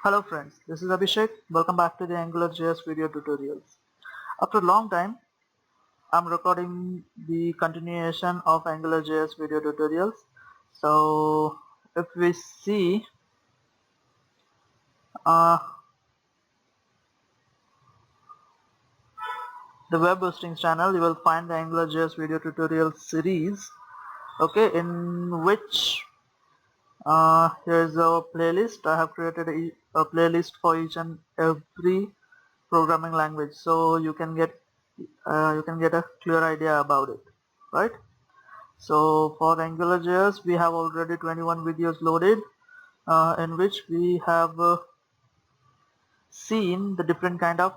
Hello friends, this is Abhishek. Welcome back to the AngularJS video tutorials. After a long time, I'm recording the continuation of AngularJS video tutorials. So if we see uh, the web hosting channel, you will find the AngularJS video tutorial series, okay, in which here's a playlist. I have created a playlist for each and every programming language, so you can get a clear idea about it, right? So for AngularJS, we have already 21 videos loaded, in which we have seen the different kind of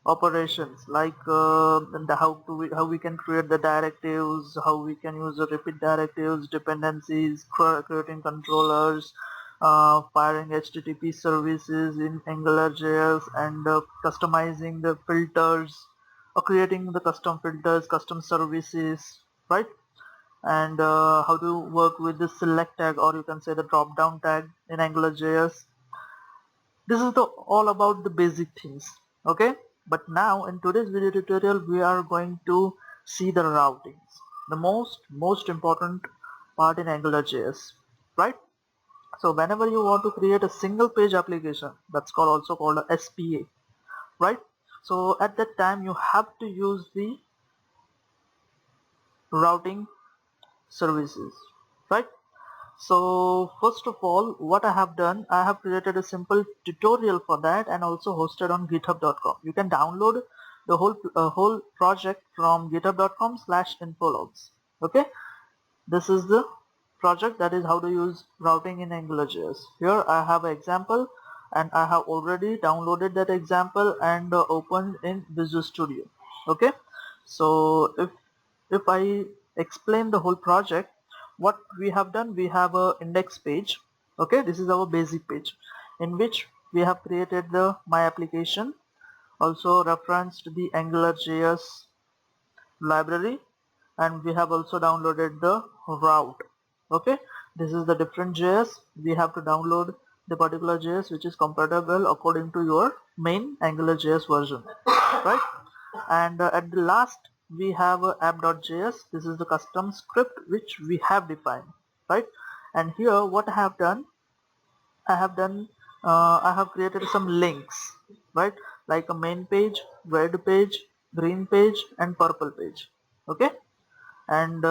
operations, like how we can create the directives, how we can use the repeat directives, dependencies, creating controllers, firing HTTP services in AngularJS, and customizing the filters, or creating the custom filters, custom services, right? And how to work with the select tag, or you can say the drop down tag in AngularJS. This is all about the basic things, okay? But now in today's video tutorial, we are going to see the routings, the most important part in AngularJS, right? So whenever you want to create a single page application, that's also called a SPA, right? So at that time you have to use the routing services, right? So first of all, what I have done, I have created a simple tutorial for that and also hosted on github.com. You can download the whole project from github.com/infologs. Okay, this is the project, that is how to use routing in AngularJS. Here I have an example, and I have already downloaded that example and opened in Visual Studio. Okay, so if I explain the whole project, what we have done, we have a index page. Okay, this is our basic page in which we have created the my application, also referenced the AngularJS library, and we have also downloaded the route. Okay, this is the different JS. We have to download the particular JS which is compatible according to your main AngularJS version, right? And at the last, we have app.js. This is the custom script which we have defined, right? And here what I have done I have created some links, right? Like a main page, red page, green page, and purple page. Okay, and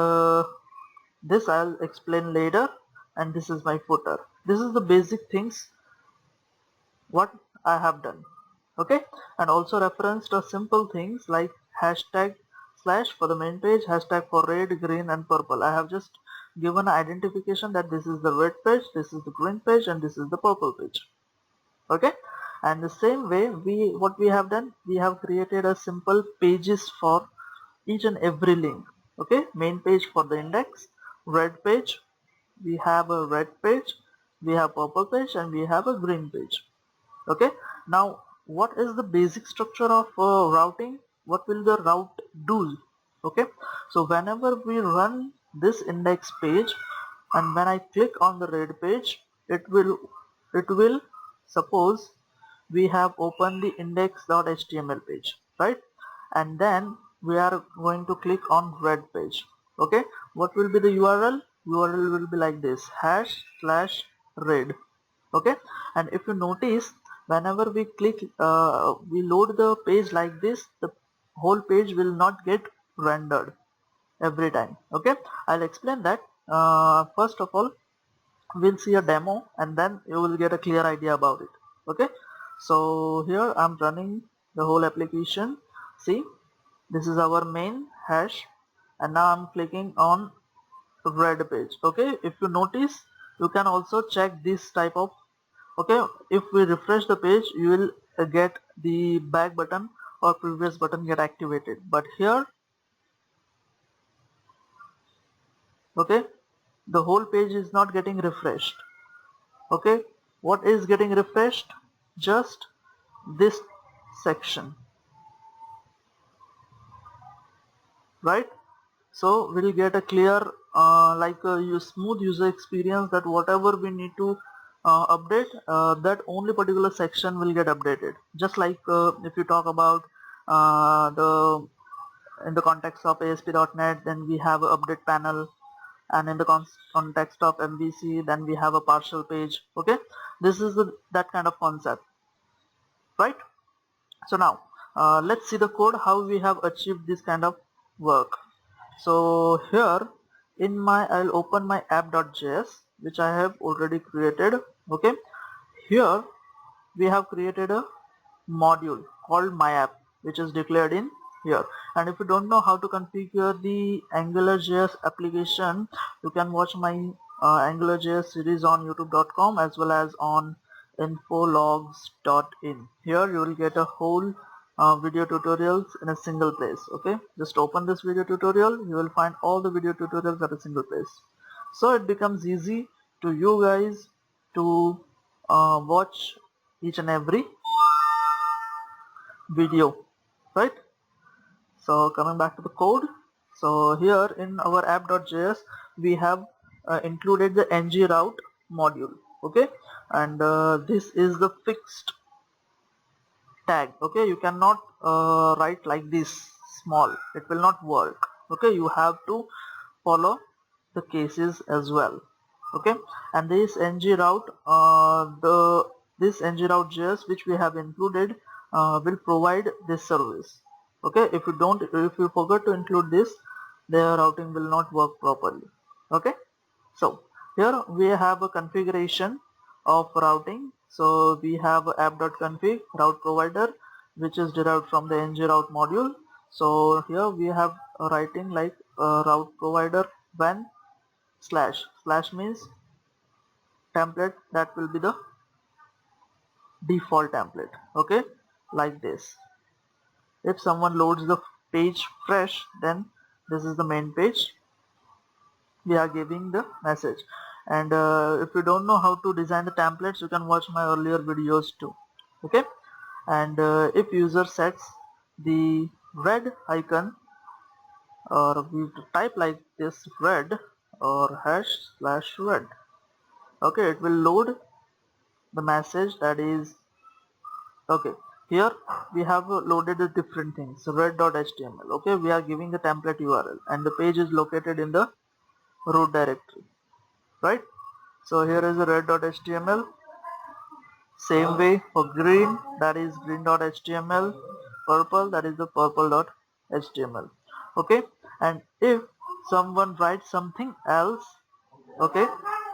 this I'll explain later. And this is my footer. This is the basic things what I have done. Okay, and also referenced simple things like hashtag slash for the main page, hashtag for red, green, and purple. I have just given an identification that this is the red page, this is the green page, and this is the purple page. Okay, and the same way, what we have done, we have created a simple pages for each and every link. Okay, main page for the index, red page, we have a red page, we have purple page, and we have a green page. Okay, now what is the basic structure of routing? What will the route do? Okay, so whenever we run this index page, and when I click on the red page, it will suppose we have opened the index.html page, right? And then we are going to click on red page. Okay, what will be the URL will be like this, #/red. Okay, and if you notice, whenever we click we load the page like this, the whole page will not get rendered every time. Okay, I'll explain that. First of all, we'll see a demo, and then you will get a clear idea about it. Okay, so here I'm running the whole application. See, this is our main hash, and now I'm clicking on red page. Okay, if you notice, you can also check this type of, okay, if we refresh the page, you will get the back button or previous button get activated. But here, okay, the whole page is not getting refreshed. Okay, what is getting refreshed? Just this section, right? So we'll get a clear smooth user experience, that whatever we need to update, that only particular section will get updated. Just like if you talk about the in the context of ASP.NET, then we have a update panel, and in the context of MVC, then we have a partial page. Okay, this is that kind of concept, right? So now let's see the code how we have achieved this kind of work. So here in my, I'll open my app.js which I have already created. Okay, here we have created a module called my app which is declared in here. And if you don't know how to configure the AngularJS application, you can watch my AngularJS series on youtube.com as well as on infologs.in. Here you will get a whole video tutorials in a single place. Okay, just open this video tutorial, you will find all the video tutorials at a single place. So it becomes easy to you guys to watch each and every video, right? So coming back to the code, so here in our app.js we have included the ng-route module. Okay, and this is the fixed tag. Okay, you cannot write like this small, it will not work. Okay, you have to follow the cases as well. Okay, and this ng-route this ng-route.js which we have included will provide this service. Okay, if you forget to include this, the routing will not work properly. Okay, so here we have a configuration of routing. So we have app.config route provider which is derived from the ng-route module. So here we have a writing like route provider when slash means template, that will be the default template. Okay, like this. If someone loads the page fresh, then this is the main page, we are giving the message. And if you don't know how to design the templates, you can watch my earlier videos too. Okay, and if user sets the red icon, or we type like this red or #red, okay, it will load the message that is okay. Here we have loaded the different things, red.html. okay, we are giving the template URL and the page is located in the root directory, right? So here is the red.html. Same way for green, that is green.html. Purple, that is the purple.html. okay, and if someone writes something else, okay,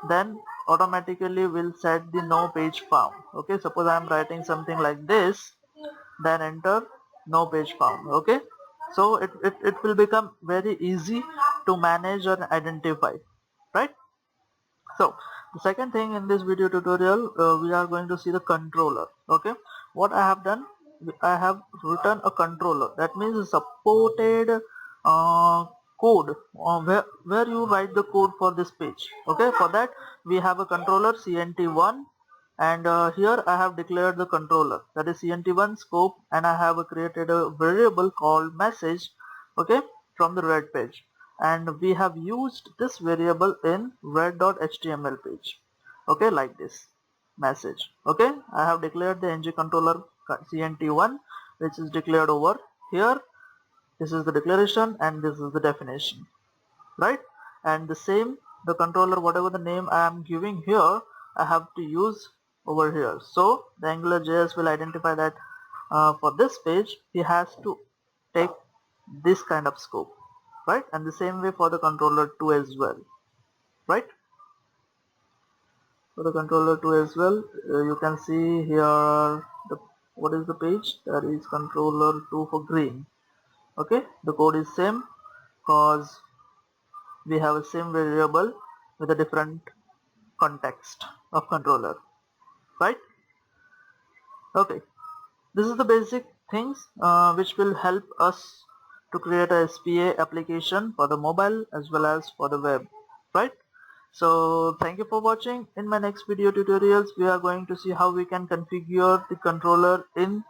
then automatically will set the no page found. Okay, suppose I am writing something like this, then enter no page found. Okay, so it will become very easy to manage and identify, right? So the second thing in this video tutorial, we are going to see the controller. Okay, what I have done, I have written a controller, that means a supported code where you write the code for this page. Okay, for that we have a controller cnt1, and here I have declared the controller, that is cnt1 scope, and I have created a variable called message, okay, from the red page, and we have used this variable in red.html page. Okay, like this message. Okay, I have declared the ng controller cnt1 which is declared over here. This is the declaration and this is the definition, right? And the same, the controller, whatever the name I am giving here, I have to use over here. So the AngularJS will identify that for this page he has to take this kind of scope, right? And the same way for the controller 2 as well, right? For the controller 2 as well, you can see here the what is the page, that is controller 2 for green. Okay, the code is same because we have a same variable with a different context of controller, right? Okay, this is the basic things which will help us to create a SPA application for the mobile as well as for the web, right? So thank you for watching. In my next video tutorials we are going to see how we can configure the controller in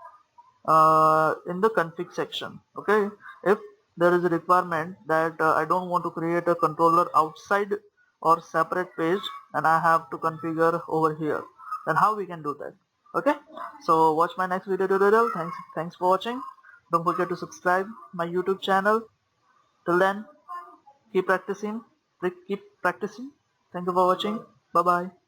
the config section. Okay, if there is a requirement that I don't want to create a controller outside or separate page, and I have to configure over here. then how we can do that. Okay, so watch my next video tutorial. Thanks for watching. Don't forget to subscribe my YouTube channel. Till then, keep practicing. Thank you for watching. Bye bye.